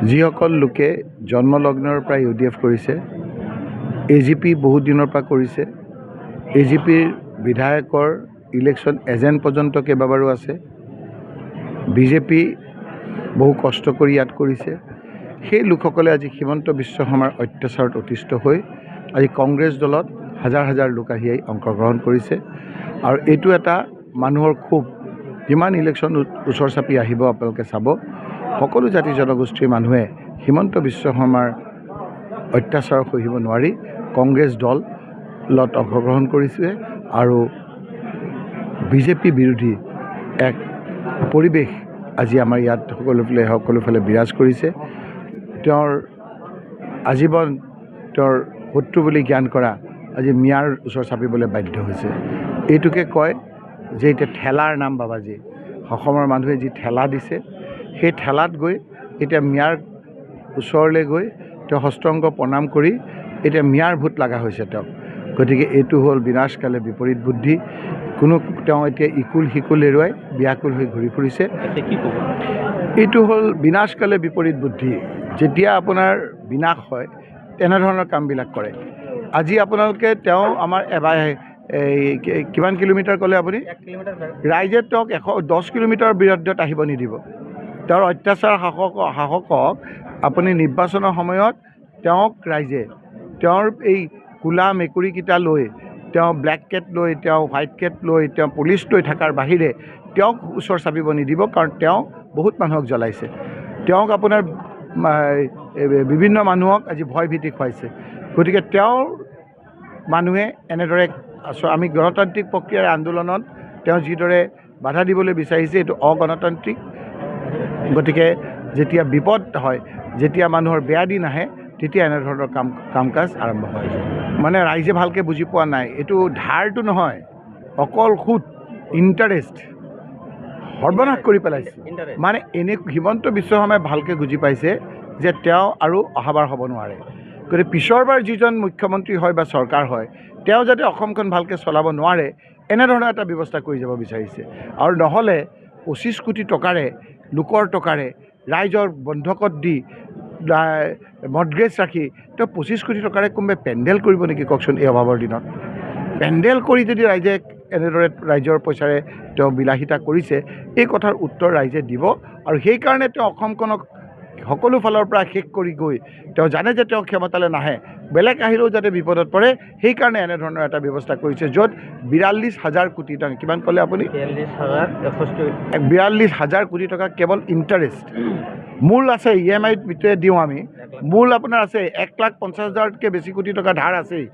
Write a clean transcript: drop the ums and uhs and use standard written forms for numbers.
যিসকল লোকে জন্মলগ্নৰ পৰা UDF কৰিছে, AGP বহুত দিনৰ পৰা কৰিছে, AGPৰ বিধায়কৰ ইলেকশ্যন এজেণ্ট পৰ্যন্ত কেইবাবাৰো আছে, BJP বহু কষ্ট কৰি ইয়াত কৰিছে। সেই লোকসকলে আজি হিমন্ত বিশ্ব শৰ্মাৰ অত্যাচাৰত অতিষ্ঠ হৈ আজি কংগ্ৰেছ দলত হাজাৰ হাজাৰ লোক আহি অংশগ্ৰহণ কৰিছে। আৰু এইটো এটা মানুহৰ খুব যিমান ইলেকশ্যন ওচৰ চাপি আহিব আপোনালোকে চাব, সকলো জাতি জনগোষ্ঠীৰ মানুহে হিমন্ত বিশ্ব শৰ্মাৰ অত্যাচাৰ সহিব নোৱাৰি কংগ্ৰেছ দলত অংশগ্ৰহণ কৰিছে আৰু BJP বিৰোধী এক পৰিৱেশ আজি আমাৰ ইয়াত সকলোফালে বিৰাজ কৰিছে। তেওঁৰ আজীৱন তেওঁৰ শত্ৰু বুলি জ্ঞান কৰা আজি মিয়াৰ ওচৰ চাপিবলৈ বাধ্য হৈছে। এইটোকে কয় যে এতিয়া ঠেলাৰ নাম বাবাজী। অসমৰ মানুহে যি ঠেলা দিছে, সেই ঠেলাত গৈ এতিয়া মিয়াৰ ওচৰলৈ গৈ তেওঁ হস্তাংগ প্ৰণাম কৰি এতিয়া মিয়াৰ ভূত লগা হৈছে তেওঁক। গতিকে এইটো হ'ল বিনাশকালে বিপৰীত বুদ্ধি। তেওঁ এতিয়া ইকুল সিকুল এৰুৱাই ব্যাকুল হৈ ঘূৰি ফুৰিছে। এইটো হ'ল বিনাশকালে বিপৰীত বুদ্ধি। যেতিয়া আপোনাৰ বিনাশ হয় তেনেধৰণৰ কামবিলাক কৰে। আজি আপোনালোকে তেওঁ আমাৰ এবাৰ কিমান কিলোমিটাৰ ক'লে আপুনি? 1 কিলোমিটাৰ। ৰাইজে তেওঁক 10 কিলোমিটাৰ বিৰুদ্ধত আহিব নিদিব। তেওঁৰ অত্যাচাৰ শাসকক আপুনি নিৰ্বাচনৰ সময়ত তেওঁক ৰাইজে তেওঁৰ এই কোলা মেকুৰীকেইটা লৈ, তেওঁ ব্লেক কেট লৈ, তেওঁ হোৱাইট কেট লৈ, তেওঁ পুলিচ লৈ থকাৰ বাহিৰে তেওঁক ওচৰ চাপিব নিদিব। কাৰণ তেওঁ বহুত মানুহক জ্বলাইছে। তেওঁক আপোনাৰ বিভিন্ন মানুহক আজি ভয় ভীতি খুৱাইছে। গতিকে তেওঁৰ মানুহে এনেদৰে আমি গণতান্ত্ৰিক প্ৰক্ৰিয়াৰ আন্দোলনত তেওঁ যিদৰে বাধা দিবলৈ বিচাৰিছে এইটো অগণতান্ত্ৰিক। গতিকে যেতিয়া বিপদ হয়, যেতিয়া মানুহৰ বেয়া দিন আহে, তেতিয়া এনেধৰণৰ কাম কাজ আৰম্ভ হয়। মানে ৰাইজে ভালকৈ বুজি পোৱা নাই, এইটো ধাৰটো নহয়, অকল সুদ, ইণ্টাৰেষ্ট সৰ্বনাশ কৰি পেলাইছে। মানে এনে হিমন্ত বিশ্ব শৰ্মাই ভালকৈ বুজি পাইছে যে তেওঁ আৰু অহাবাৰ হ'ব নোৱাৰে। গতিকে পিছৰবাৰ যিজন মুখ্যমন্ত্ৰী হয় বা চৰকাৰ হয়, তেওঁ যাতে অসমখন ভালকৈ চলাব নোৱাৰে এনেধৰণৰ এটা ব্যৱস্থা কৰি যাব বিচাৰিছে। আৰু নহ'লে 25 কোটি টকাৰে, লোকৰ টকাৰে, ৰাইজৰ বন্ধকত দি মৰ্টগেজ ৰাখি তেওঁ 25 কোটি টকাৰে কোনোবাই পেণ্ডেল কৰিব নেকি কওকচোন? এই অভাৱৰ দিনত পেণ্ডেল কৰি যদি ৰাইজে এনেদৰে ৰাইজৰ পইচাৰে তেওঁ বিলাসিতা কৰিছে, এই কথাৰ উত্তৰ ৰাইজে দিব। আৰু সেইকাৰণে তেওঁ অসমখনক সকলো ফালৰ পৰা শেষ কৰি গৈ তেওঁ জানে যে তেওঁ ক্ষমতালৈ নাহে, বেলেগ আহিলেও যাতে বিপদত পৰে, সেইকাৰণে এনেধৰণৰ এটা ব্যৱস্থা কৰিছে য'ত 42,000 কোটি টকা, কিমান ক'লে আপুনি? 42,000 কোটি টকা কেৱল ইণ্টাৰেষ্ট। মূল আছে EMI ভিতৰে দিওঁ আমি, মূল আপোনাৰ আছে 1,50,000তকৈ বেছি কোটি টকা ধাৰ আছেই।